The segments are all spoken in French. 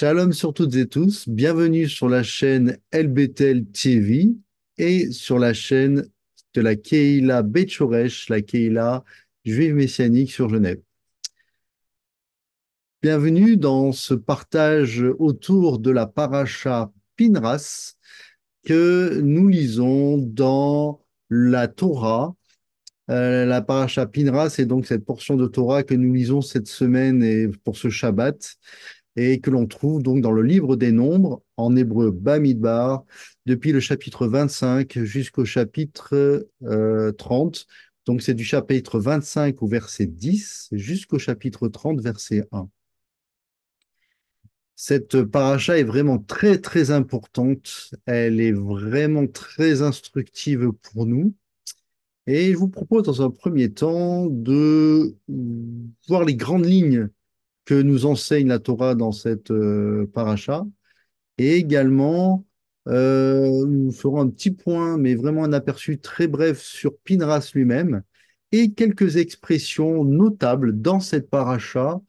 Shalom sur toutes et tous, bienvenue sur la chaîne LBTL TV et sur la chaîne de la Keila Beit Shoresh, la Keila juive messianique sur Genève. Bienvenue dans ce partage autour de la paracha Pinras que nous lisons dans la Torah. La paracha Pinras est donc cette portion de Torah que nous lisons cette semaine et pour ce Shabbat, et que l'on trouve donc dans le livre des Nombres, en hébreu Bamidbar, depuis le chapitre 25 jusqu'au chapitre 30. Donc c'est du chapitre 25 au verset 10 jusqu'au chapitre 30, verset 1. Cette paracha est vraiment très très importante, elle est vraiment très instructive pour nous. Et je vous propose dans un premier temps de voir les grandes lignes que nous enseigne la Torah dans cette paracha. Et également, nous ferons un petit point, mais vraiment un aperçu très bref sur Pinras lui-même et quelques expressions notables dans cette paracha,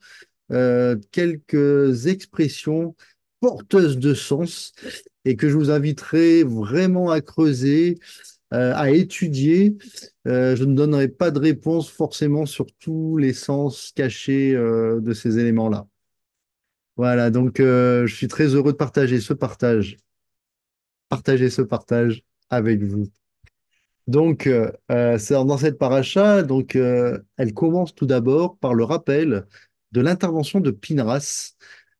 quelques expressions porteuses de sens et que je vous inviterai vraiment à creuser, à étudier. Je ne donnerai pas de réponse forcément sur tous les sens cachés de ces éléments-là. Voilà, donc je suis très heureux de partager ce partage avec vous. Donc, c'est dans cette paracha, donc, elle commence tout d'abord par le rappel de l'intervention de Pinras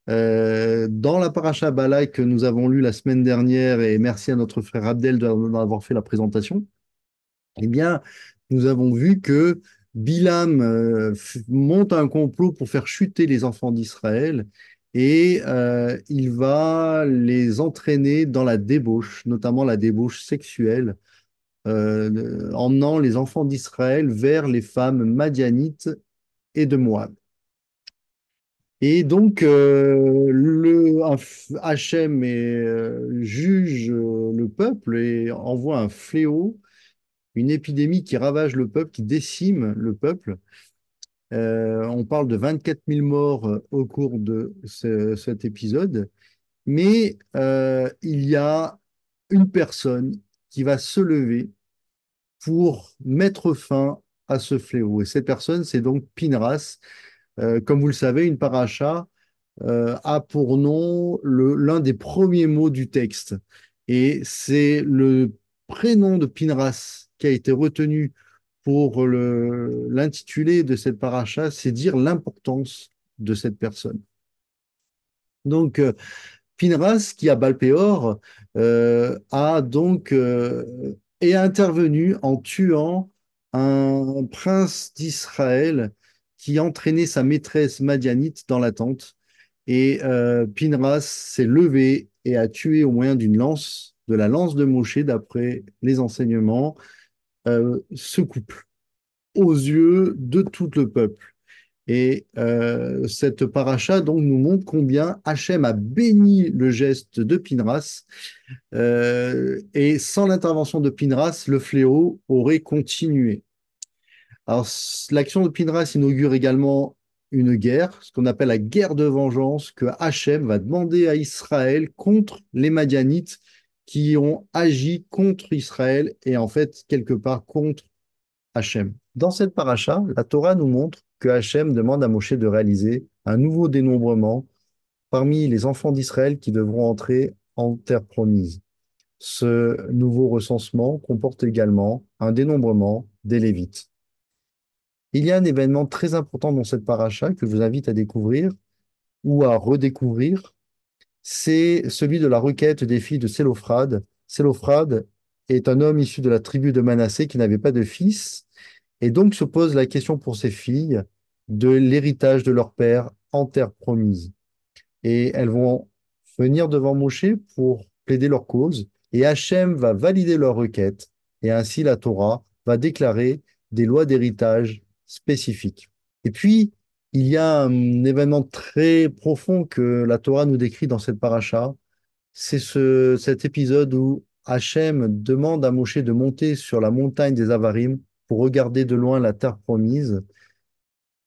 dans la paracha Balak que nous avons lue la semaine dernière, et merci à notre frère Abdel d'en avoir fait la présentation. Eh bien, nous avons vu que Bilam monte un complot pour faire chuter les enfants d'Israël et il va les entraîner dans la débauche, notamment la débauche sexuelle, emmenant les enfants d'Israël vers les femmes madianites et de Moab. Et donc, Hachem juge le peuple et envoie un fléau, une épidémie qui ravage le peuple, qui décime le peuple. On parle de 24 000 morts au cours de cet épisode, mais il y a une personne qui va se lever pour mettre fin à ce fléau. Et cette personne, c'est donc Pinras. Comme vous le savez, une paracha a pour nom l'un des premiers mots du texte. Et c'est le prénom de Pinras qui a été retenu pour l'intitulé de cette paracha, c'est dire l'importance de cette personne. Donc, Pinras, qui a Balpéor, a donc est intervenu en tuant un prince d'Israël qui entraînait sa maîtresse madianite dans la tente. Et Pinras s'est levé et a tué au moyen d'une lance, de la lance de Moshe, d'après les enseignements, ce couple, aux yeux de tout le peuple. Et cette paracha donc nous montre combien Hachem a béni le geste de Pinras, et sans l'intervention de Pinras, le fléau aurait continué. Alors l'action de Pinras inaugure également une guerre, ce qu'on appelle la guerre de vengeance, que Hachem va demander à Israël contre les Madianites qui ont agi contre Israël et en fait quelque part contre Hachem. Dans cette paracha, la Torah nous montre que Hachem demande à Moshe de réaliser un nouveau dénombrement parmi les enfants d'Israël qui devront entrer en terre promise. Ce nouveau recensement comporte également un dénombrement des Lévites. Il y a un événement très important dans cette paracha que je vous invite à découvrir ou à redécouvrir, c'est celui de la requête des filles de Sélophrad. Sélophrad est un homme issu de la tribu de Manassé qui n'avait pas de fils. Et donc se pose la question pour ces filles de l'héritage de leur père en terre promise. Et elles vont venir devant Moshe pour plaider leur cause. Et Hachem va valider leur requête. Et ainsi la Torah va déclarer des lois d'héritage spécifiques. Et puis, il y a un événement très profond que la Torah nous décrit dans cette paracha. C'est cet épisode où Hachem demande à Moshe de monter sur la montagne des Avarim pour regarder de loin la terre promise,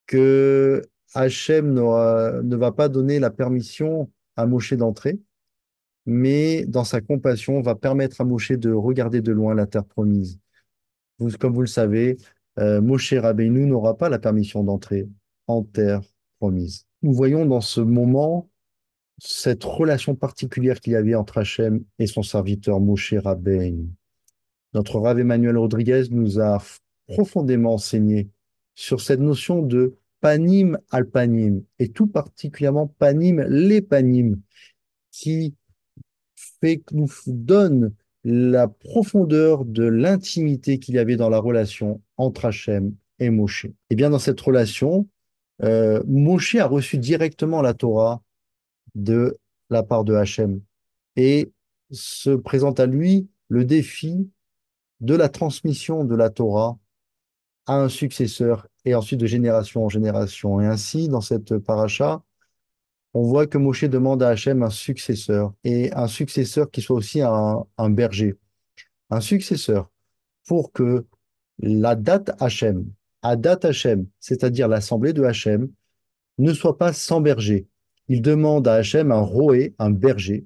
que Hachem ne va pas donner la permission à Moshe d'entrer, mais dans sa compassion, va permettre à Moshe de regarder de loin la terre promise. Comme vous le savez, Moshe Rabbeinu n'aura pas la permission d'entrer en terre promise. Nous voyons dans ce moment cette relation particulière qu'il y avait entre Hachem et son serviteur Moshe Rabbeinu. Notre Rav Emmanuel Rodriguez nous a profondément enseigné sur cette notion de panim al panim, et tout particulièrement panim les panim, qui nous donne la profondeur de l'intimité qu'il y avait dans la relation entre Hachem et Moshe. Et bien dans cette relation, Moshe a reçu directement la Torah de la part de Hachem et se présente à lui le défi de la transmission de la Torah à un successeur et ensuite de génération en génération. Et ainsi, dans cette paracha, on voit que Moshe demande à Hachem un successeur et un successeur qui soit aussi un berger, un successeur pour que la date Hachem, à date Hachem, c'est-à-dire l'assemblée de Hachem, ne soit pas sans berger. Il demande à Hachem un roé, un berger,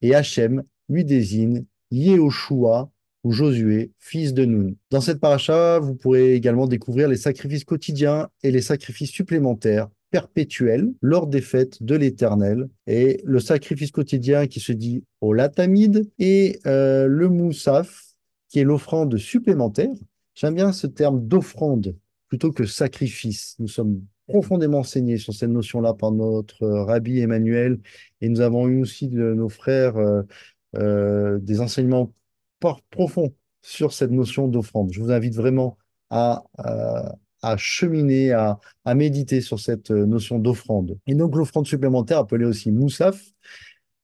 et Hachem lui désigne Yehoshua ou Josué, fils de Nun. Dans cette paracha, vous pourrez également découvrir les sacrifices quotidiens et les sacrifices supplémentaires perpétuels lors des fêtes de l'Éternel, et le sacrifice quotidien qui se dit au latamide et le moussaf qui est l'offrande supplémentaire. J'aime bien ce terme d'offrande plutôt que sacrifice. Nous sommes profondément enseignés sur cette notion-là par notre rabbi Emmanuel, et nous avons eu aussi de nos frères des enseignements profonds sur cette notion d'offrande. Je vous invite vraiment à cheminer, à méditer sur cette notion d'offrande. Et donc l'offrande supplémentaire, appelée aussi moussaf,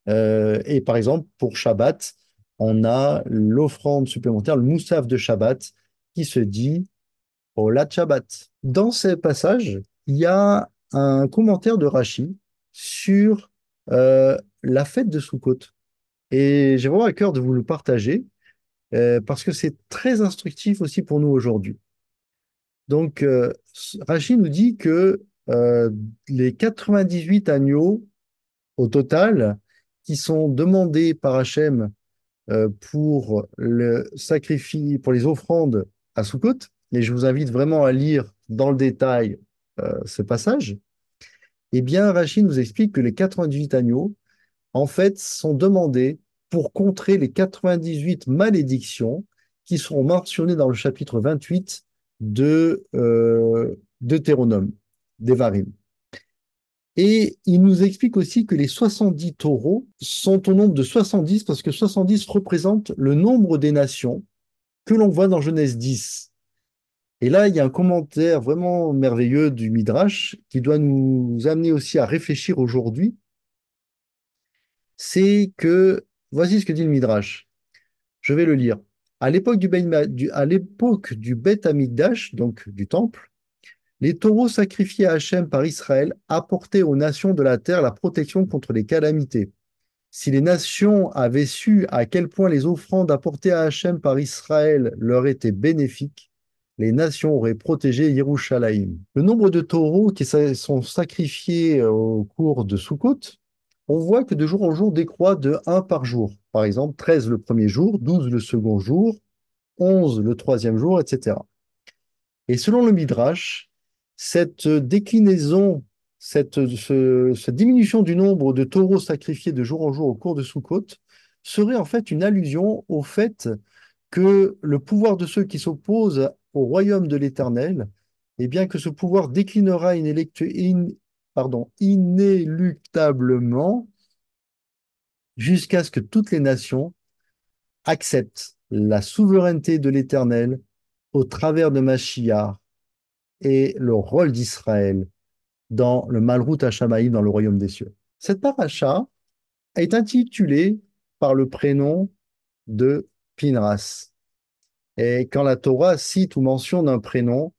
et par exemple pour Shabbat, on a l'offrande supplémentaire, le moussaf de Shabbat, qui se dit Olat Shabbat. Dans ces passages, il y a un commentaire de Rashi sur la fête de Sukkot. Et j'ai vraiment à cœur de vous le partager parce que c'est très instructif aussi pour nous aujourd'hui. Donc, Rashi nous dit que les 98 agneaux au total qui sont demandés par Hachem pour le sacrifice, pour les offrandes à Sukkot, et je vous invite vraiment à lire dans le détail ce passage, eh bien, Rashi nous explique que les 98 agneaux, en fait, sont demandés pour contrer les 98 malédictions qui seront mentionnées dans le chapitre 28 de Deutéronome, d'Evarim. Et il nous explique aussi que les 70 taureaux sont au nombre de 70 parce que 70 représente le nombre des nations que l'on voit dans Genèse 10. Et là, il y a un commentaire vraiment merveilleux du Midrash qui doit nous amener aussi à réfléchir aujourd'hui. C'est que, voici ce que dit le Midrash. Je vais le lire. À l'époque du Beth Amikdash, donc du temple, les taureaux sacrifiés à Hachem par Israël apportaient aux nations de la terre la protection contre les calamités. Si les nations avaient su à quel point les offrandes apportées à Hachem par Israël leur étaient bénéfiques, les nations auraient protégé Yerushalayim. Le nombre de taureaux qui sont sacrifiés au cours de Sukkot, on voit que de jour en jour décroît de un par jour. Par exemple, 13 le premier jour, 12 le second jour, 11 le troisième jour, etc. Et selon le Midrash, cette déclinaison, cette diminution du nombre de taureaux sacrifiés de jour en jour au cours de Sukkot serait en fait une allusion au fait que le pouvoir de ceux qui s'opposent au royaume de l'Éternel, et bien que ce pouvoir déclinera inéluctablement jusqu'à ce que toutes les nations acceptent la souveraineté de l'Éternel au travers de Mashiach et le rôle d'Israël dans le Malchut Hashamaïm dans le royaume des cieux. Cette paracha est intitulée par le prénom de Pinras. Et quand la Torah cite ou mentionne un prénom,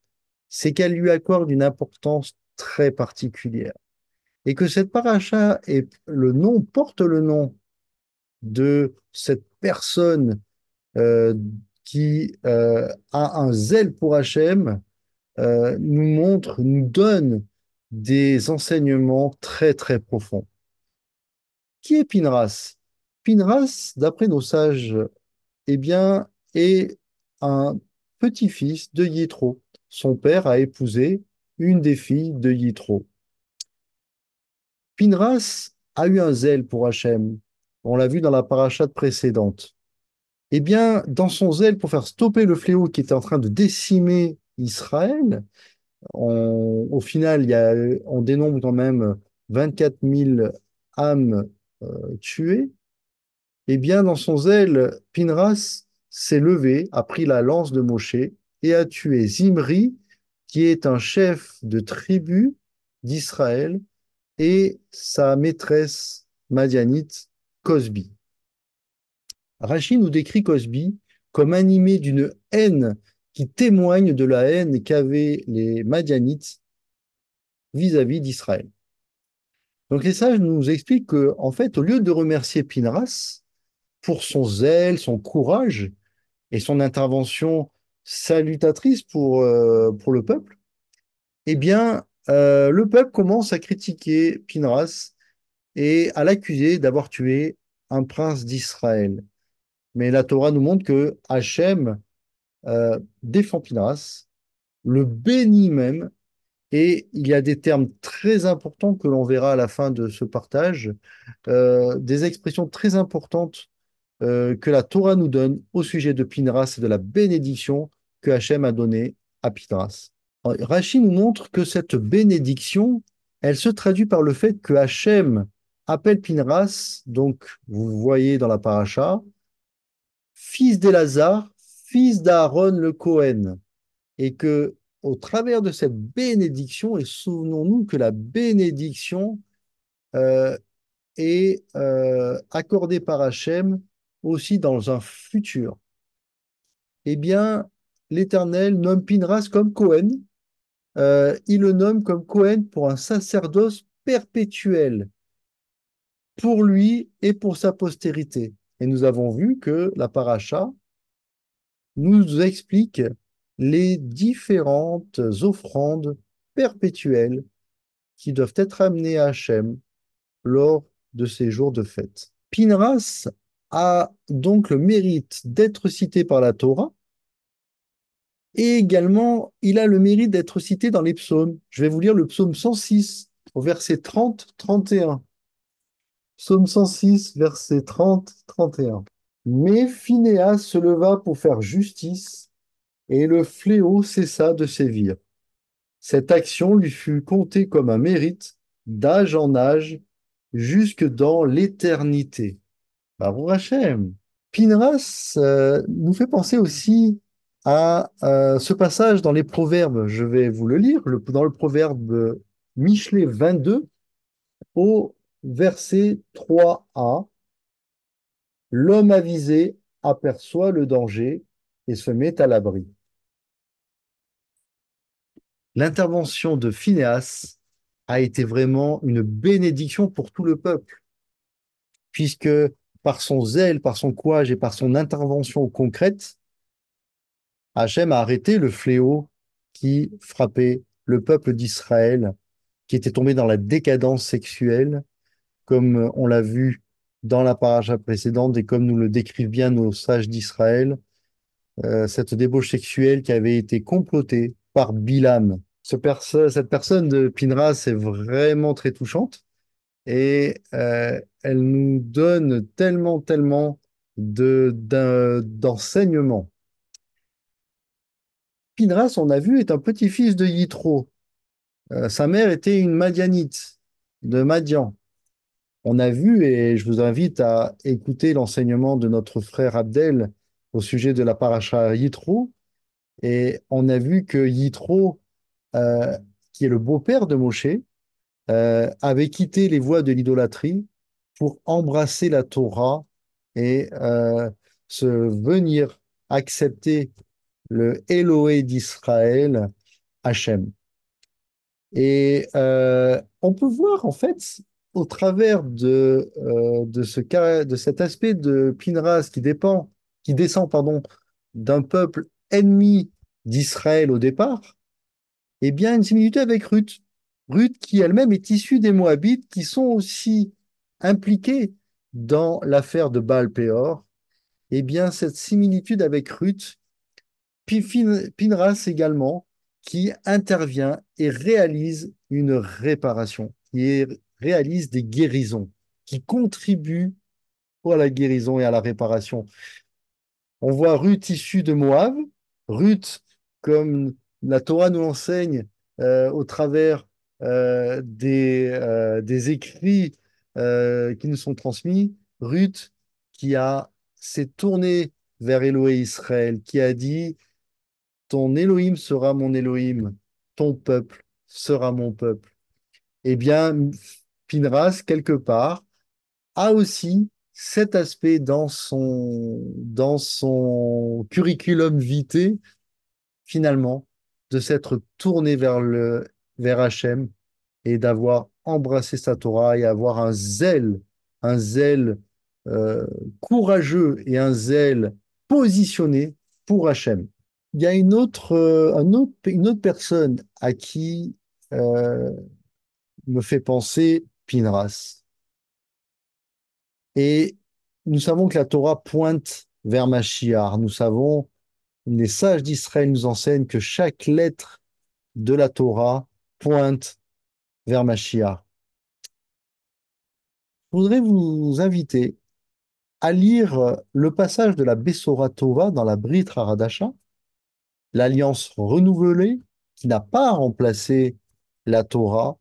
c'est qu'elle lui accorde une importance très particulière. Et que cette paracha porte le nom de cette personne euh, qui a un zèle pour Hachem, nous donne des enseignements très très profonds. Qui est Pinras? Pinras, d'après nos sages, eh bien, est un petit-fils de Yitro. Son père a épousé une des filles de Yitro. Pinras a eu un zèle pour Hachem. On l'a vu dans la parachate précédente. Eh bien, dans son zèle pour faire stopper le fléau qui était en train de décimer Israël, au final, on dénombre quand même 24 000 âmes tuées. Eh bien, dans son zèle, Pinras s'est levé, a pris la lance de Moshe et a tué Zimri, qui est un chef de tribu d'Israël, et sa maîtresse madianite, Cosbi. Rachid nous décrit Cosbi comme animé d'une haine qui témoigne de la haine qu'avaient les Madianites vis-à-vis d'Israël. Donc les sages nous expliquent que, en fait, au lieu de remercier Pinras pour son zèle, son courage et son intervention salutatrice pour le peuple, eh bien, le peuple commence à critiquer Pinras et à l'accuser d'avoir tué un prince d'Israël. Mais la Torah nous montre que Hachem défend Pinras, le bénit même, et il y a des termes très importants que l'on verra à la fin de ce partage, des expressions très importantes que la Torah nous donne au sujet de Pinras et de la bénédiction que Hachem a donnée à Pinras. Rachi nous montre que cette bénédiction, elle se traduit par le fait que Hachem appelle Pinras, donc vous voyez dans la paracha, fils d'Élazar, fils d'Aaron le Cohen, et que au travers de cette bénédiction, et souvenons-nous que la bénédiction euh, est accordée par Hachem aussi dans un futur. Eh bien, l'Éternel nomme Pinras comme Cohen. Il le nomme comme Cohen pour un sacerdoce perpétuel pour lui et pour sa postérité. Et nous avons vu que la paracha nous explique les différentes offrandes perpétuelles qui doivent être amenées à Hachem lors de ces jours de fête. Pinras a donc le mérite d'être cité par la Torah et également il a le mérite d'être cité dans les psaumes. Je vais vous lire le psaume 106 au verset 30-31. Psaume 106, verset 30-31. Mais Phinéas se leva pour faire justice et le fléau cessa de sévir. Cette action lui fut comptée comme un mérite d'âge en âge jusque dans l'éternité. Baruch Hashem. Pinras nous fait penser aussi à ce passage dans les Proverbes. Je vais vous le lire, dans le proverbe Michelet 22 au verset 3a. L'homme avisé aperçoit le danger et se met à l'abri. L'intervention de Phinéas a été vraiment une bénédiction pour tout le peuple, puisque par son zèle, par son courage et par son intervention concrète, Hachem a arrêté le fléau qui frappait le peuple d'Israël, qui était tombé dans la décadence sexuelle, comme on l'a vu dans la paracha précédente et comme nous le décrivent bien nos sages d'Israël, cette débauche sexuelle qui avait été complotée par Bilam. Cette personne de Pinras est vraiment très touchante et elle nous donne tellement d'enseignements. Pinras, on a vu, est un petit-fils de Yitro. Sa mère était une Madianite de Madian. On a vu, et je vous invite à écouter l'enseignement de notre frère Abdel au sujet de la paracha Yitro, et on a vu que Yitro, euh, qui est le beau-père de Moshe, avait quitté les voies de l'idolâtrie pour embrasser la Torah et se venir accepter le Élohé d'Israël, Hachem. Et on peut voir en fait au travers de cet aspect de Pinras qui descend pardon, d'un peuple ennemi d'Israël au départ, eh bien une similitude avec Ruth. Ruth qui elle-même est issue des Moabites qui sont aussi impliqué dans l'affaire de Baal-Péor, eh bien, cette similitude avec Ruth, Pinras également, qui intervient et réalise une réparation, réalise des guérisons, qui contribuent à la guérison et à la réparation. On voit Ruth issue de Moab, Ruth, comme la Torah nous l'enseigne au travers des écrits qui nous sont transmis, Ruth s'est tournée vers Élohé Israël, qui a dit, ton Elohim sera mon Elohim, ton peuple sera mon peuple. Eh bien, Pinras, quelque part, a aussi cet aspect dans son curriculum vitae, finalement, de s'être tourné vers Hachem et d'avoir embrassé sa Torah et avoir un zèle euh, courageux et un zèle positionné pour Hachem. Il y a une autre personne à qui euh, me fait penser Pinras. Et nous savons que la Torah pointe vers Machiar. Nous savons, les sages d'Israël nous enseignent que chaque lettre de la Torah pointe vers Machiar. Je voudrais vous inviter à lire le passage de la Bessora Tova dans la Brit Haradasha, l'alliance renouvelée qui n'a pas remplacé la Torah,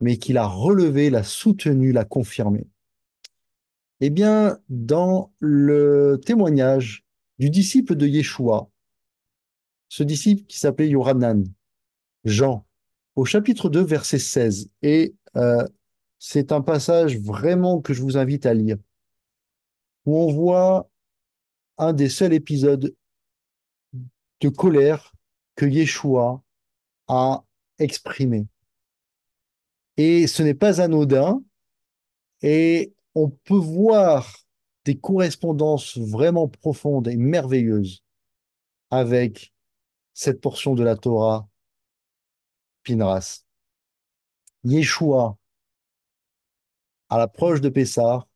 mais qui l'a relevée, l'a soutenue, l'a confirmée. Eh bien, dans le témoignage du disciple de Yeshua, ce disciple qui s'appelait Yohanan, Jean, au chapitre 2, verset 16, et c'est un passage vraiment que je vous invite à lire, où on voit un des seuls épisodes de colère que Yeshua a exprimé. Et ce n'est pas anodin, et on peut voir des correspondances vraiment profondes et merveilleuses avec cette portion de la Torah, Pinras. Yeshua, à l'approche de Pessah,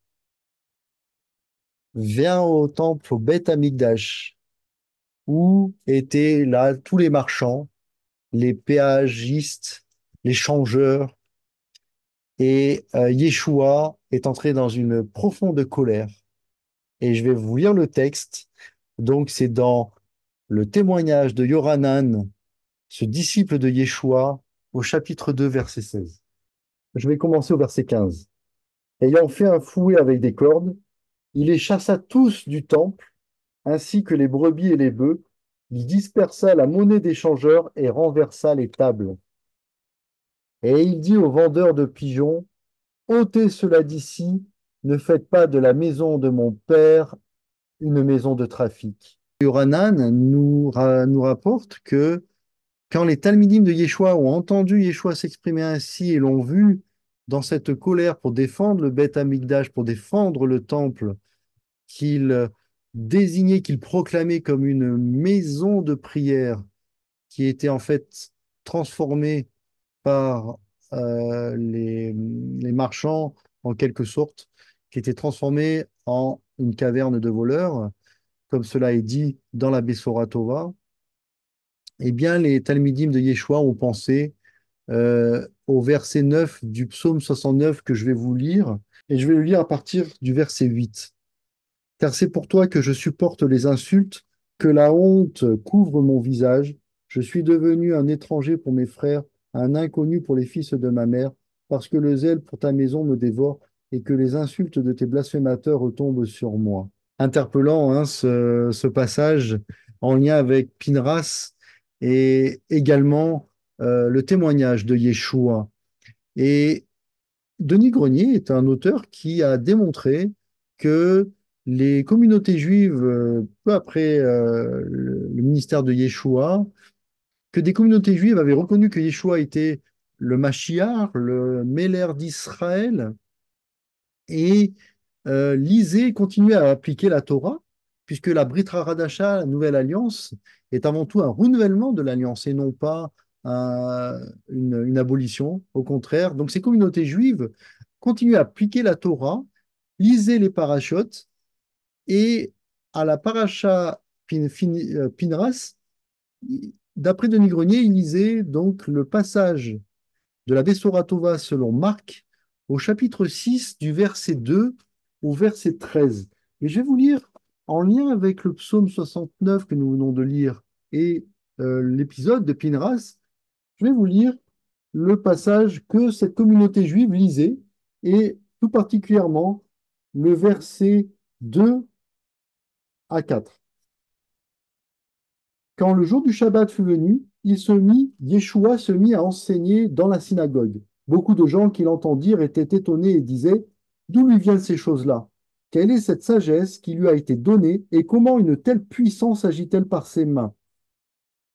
vient au temple, au Beth Amikdash, où étaient là tous les marchands, les péagistes, les changeurs, et Yeshua est entré dans une profonde colère. Et je vais vous lire le texte. Donc, c'est dans le témoignage de Yohanan, ce disciple de Yeshua, au chapitre 2, verset 16. Je vais commencer au verset 15. Ayant fait un fouet avec des cordes, il les chassa tous du temple, ainsi que les brebis et les bœufs. Il dispersa la monnaie des changeurs et renversa les tables. Et il dit aux vendeurs de pigeons, ôtez cela d'ici, ne faites pas de la maison de mon père une maison de trafic. Yohanan nous rapporte que quand les Talmidim de Yeshua ont entendu Yeshua s'exprimer ainsi et l'ont vu dans cette colère pour défendre le Beth Amikdash, pour défendre le temple, qu'il désignait, qu'il proclamait comme une maison de prière qui était en fait transformée par les marchands en quelque sorte, qui était transformée en une caverne de voleurs, comme cela est dit dans la Bessora Tova. Eh bien, les Talmidim de Yeshua ont pensé au verset 9 du psaume 69 que je vais vous lire, et je vais le lire à partir du verset 8. Car c'est pour toi que je supporte les insultes, que la honte couvre mon visage. Je suis devenu un étranger pour mes frères, un inconnu pour les fils de ma mère, parce que le zèle pour ta maison me dévore et que les insultes de tes blasphémateurs retombent sur moi. Interpellant hein, ce passage en lien avec Pinras et également le témoignage de Yeshua. Et Denis Grenier est un auteur qui a démontré que les communautés juives, peu après le ministère de Yeshua, que des communautés juives avaient reconnu que Yeshua était le Mashiach, le Meller d'Israël, et lisaient, continuaient à appliquer la Torah, puisque la Brit Hadasha, la Nouvelle Alliance, est avant tout un renouvellement de l'Alliance et non pas une abolition, au contraire. Donc ces communautés juives continuez à appliquer la Torah, lisez les parachutes et à la paracha Pinras, d'après Denis Grenier, il lisait donc le passage de la Bessora Tova selon Marc au chapitre 6 du verset 2 au verset 13. Et je vais vous lire en lien avec le psaume 69 que nous venons de lire et l'épisode de Pinras, je vais vous lire le passage que cette communauté juive lisait et tout particulièrement le verset 2 à 4. Quand le jour du Shabbat fut venu, Yeshua se mit à enseigner dans la synagogue. Beaucoup de gens qui l'entendirent étaient étonnés et disaient, d'où lui viennent ces choses-là? Quelle est cette sagesse qui lui a été donnée et comment une telle puissance agit-elle par ses mains?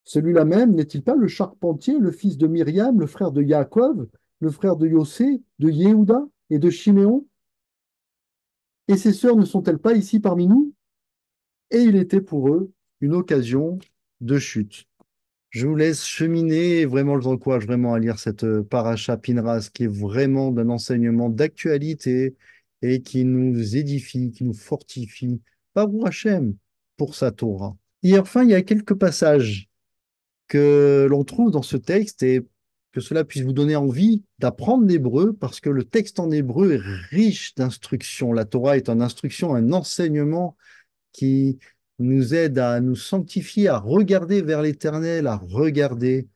Celui-là même n'est-il pas le charpentier, le fils de Myriam, le frère de Yaakov, le frère de Yossé, de Yehuda et de Chiméon? Et ses sœurs ne sont-elles pas ici parmi nous? Et il était pour eux une occasion de chute. Je vous laisse cheminer, vraiment, je vous encourage vraiment à lire cette paracha Pinras qui est vraiment d'un enseignement d'actualité et qui nous édifie, qui nous fortifie, Baruch Hashem, pour sa Torah. Et enfin, il y a quelques passages que l'on trouve dans ce texte et que cela puisse vous donner envie d'apprendre l'hébreu parce que le texte en hébreu est riche d'instructions. La Torah est une instruction, un enseignement qui nous aide à nous sanctifier, à regarder vers l'Éternel, à regarder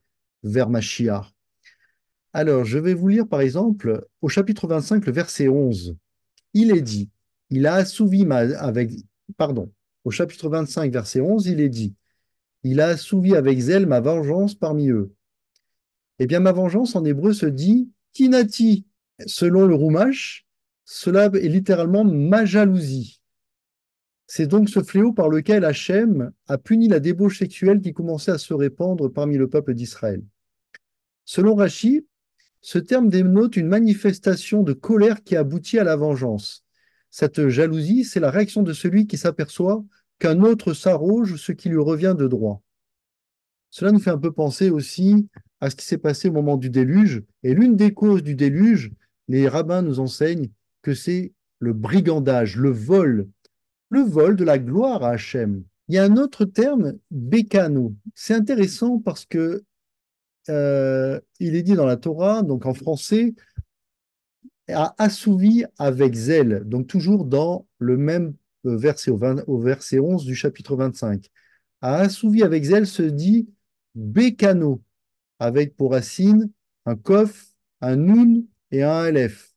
vers Mashiach. Alors, je vais vous lire par exemple au chapitre 25, le verset 11. Il est dit, il a assouvi pardon, au chapitre 25, verset 11, il est dit, il a assouvi avec zèle ma vengeance parmi eux. Eh bien, ma vengeance en hébreu se dit kinati. Selon le Rumash, cela est littéralement ma jalousie. C'est donc ce fléau par lequel Hachem a puni la débauche sexuelle qui commençait à se répandre parmi le peuple d'Israël. Selon Rachi, ce terme dénote une manifestation de colère qui aboutit à la vengeance. Cette jalousie, c'est la réaction de celui qui s'aperçoit qu'un autre s'arroge ce qui lui revient de droit. Cela nous fait un peu penser aussi à ce qui s'est passé au moment du déluge. Et l'une des causes du déluge, les rabbins nous enseignent que c'est le brigandage, le vol de la gloire à Hachem. Il y a un autre terme, bécano. C'est intéressant parce que il est dit dans la Torah, donc en français, a assouvi avec zèle, donc toujours dans le même verset, au verset 11 du chapitre 25. A assouvi avec zèle se dit bécano, avec pour racine un kof, un nun et un aleph.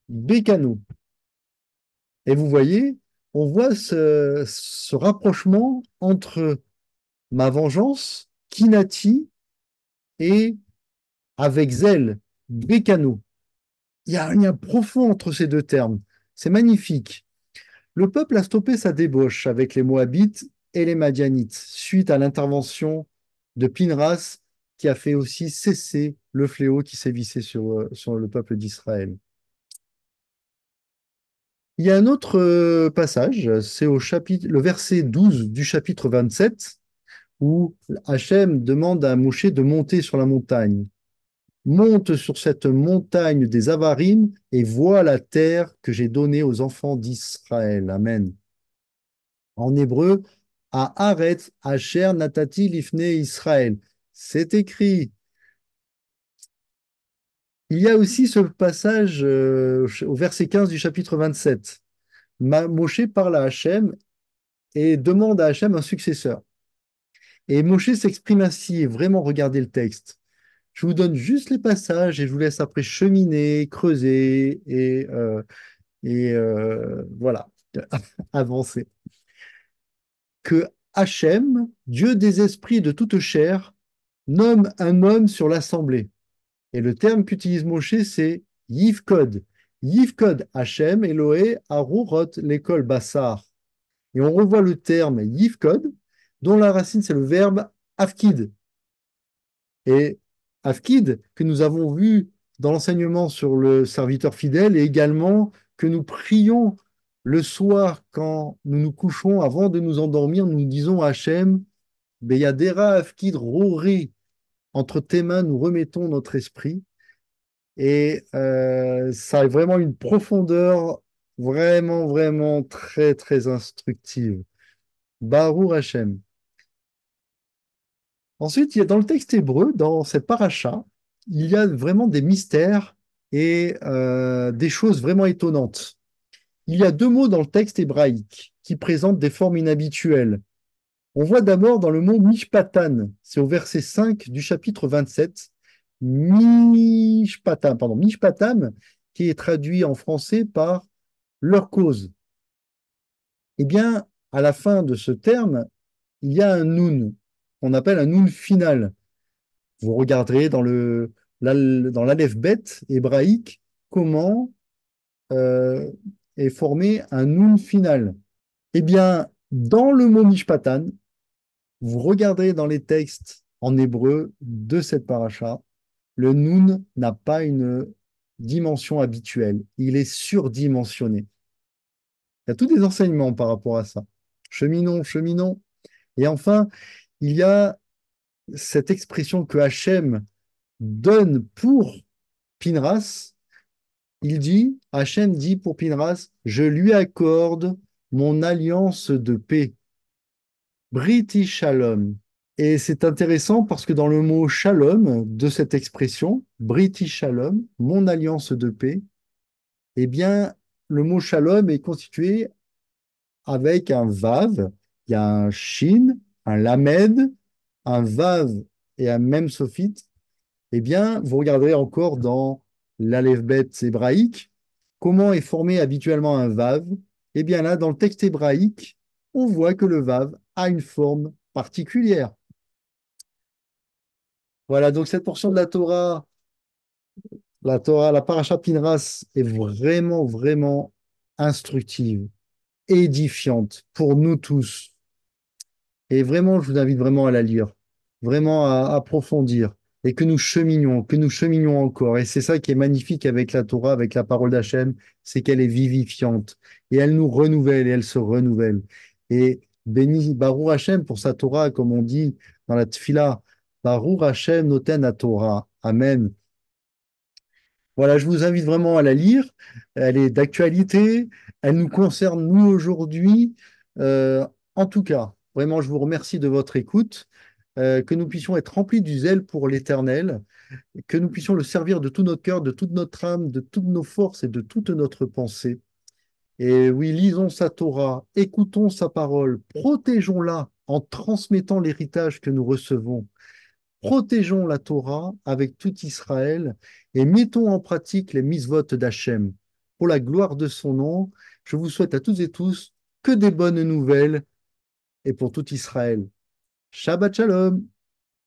Bécano. Et vous voyez, on voit ce rapprochement entre ma vengeance, kinati, et avec zèle, bécano. Il y a un lien profond entre ces deux termes. C'est magnifique. Le peuple a stoppé sa débauche avec les Moabites et les Madianites suite à l'intervention de Pinras qui a fait aussi cesser le fléau qui sévissait sur le peuple d'Israël. Il y a un autre passage, c'est le verset 12 du chapitre 27, où Hachem demande à Moshe de monter sur la montagne. Monte sur cette montagne des Avarim et vois la terre que j'ai donnée aux enfants d'Israël. Amen. En hébreu, à Haaretz Asher Natati Lifne Israël. C'est écrit. Il y a aussi ce passage au verset 15 du chapitre 27. Moshe parle à Hachem et demande à Hachem un successeur. Et Moshe s'exprime ainsi, et vraiment regardez le texte. Je vous donne juste les passages et je vous laisse après cheminer, creuser et voilà, avancer. Que Hachem, Dieu des esprits de toute chair, nomme un homme sur l'assemblée. Et le terme qu'utilise Moshe, c'est Yivkod. Yivkod Hachem, Eloé, Arurot, l'école Bassar. Et on revoit le terme Yivkod, dont la racine, c'est le verbe Afkid. Et Afkid, que nous avons vu dans l'enseignement sur le serviteur fidèle, et également que nous prions le soir quand nous nous couchons, avant de nous endormir, nous disons à Hachem, Beyadera Afkid Rori, entre tes mains nous remettons notre esprit. Et ça a vraiment une profondeur vraiment, vraiment très, très instructive. Baruch Hashem. Ensuite, il y a dans le texte hébreu, dans cette paracha, il y a vraiment des mystères et des choses vraiment étonnantes. Il y a deux mots dans le texte hébraïque qui présentent des formes inhabituelles. On voit d'abord dans le mot mishpatan, c'est au verset 5 du chapitre 27, mishpatam, qui est traduit en français par leur cause. Eh bien, à la fin de ce terme, il y a un nun, qu'on appelle un nun final. Vous regarderez dans l'Aleph Bet hébraïque comment euh, est formé un nun final. Eh bien, dans le mot mishpatan, vous regarderez dans les textes en hébreu de cette paracha, le nun n'a pas une dimension habituelle. Il est surdimensionné. Il y a tous des enseignements par rapport à ça. Cheminons, cheminons. Et enfin, il y a cette expression que Hachem donne pour Pinras. Hachem dit pour Pinras, je lui accorde mon alliance de paix. Briti Shalom. Et c'est intéressant parce que dans le mot shalom de cette expression, Briti Shalom, mon alliance de paix, eh bien, le mot shalom est constitué avec un vav, il y a un shin, un lamed, un vav et un mem sophite. Eh bien, vous regarderez encore dans l'alphabet hébraïque comment est formé habituellement un vav. Eh bien là, dans le texte hébraïque, on voit que le vav a une forme particulière. Voilà, donc cette portion de la paracha Pinras est vraiment, vraiment instructive, édifiante pour nous tous. Et vraiment, je vous invite vraiment à la lire, vraiment à approfondir et que nous cheminions encore. Et c'est ça qui est magnifique avec la Torah, avec la parole d'Hachem, c'est qu'elle est vivifiante et elle nous renouvelle et elle se renouvelle. Et béni Baruch Hachem pour sa Torah, comme on dit dans la Tfila, Baruch Hachem noten à Torah. Amen. Voilà, je vous invite vraiment à la lire. Elle est d'actualité. Elle nous concerne, nous, aujourd'hui. En tout cas, vraiment, je vous remercie de votre écoute. Que nous puissions être remplis du zèle pour l'Éternel, que nous puissions le servir de tout notre cœur, de toute notre âme, de toutes nos forces et de toute notre pensée. Et oui, lisons sa Torah, écoutons sa parole, protégeons-la en transmettant l'héritage que nous recevons. Protégeons la Torah avec tout Israël et mettons en pratique les mitzvot d'Hachem. Pour la gloire de son nom, je vous souhaite à toutes et tous que des bonnes nouvelles et pour tout Israël. Shabbat Shalom.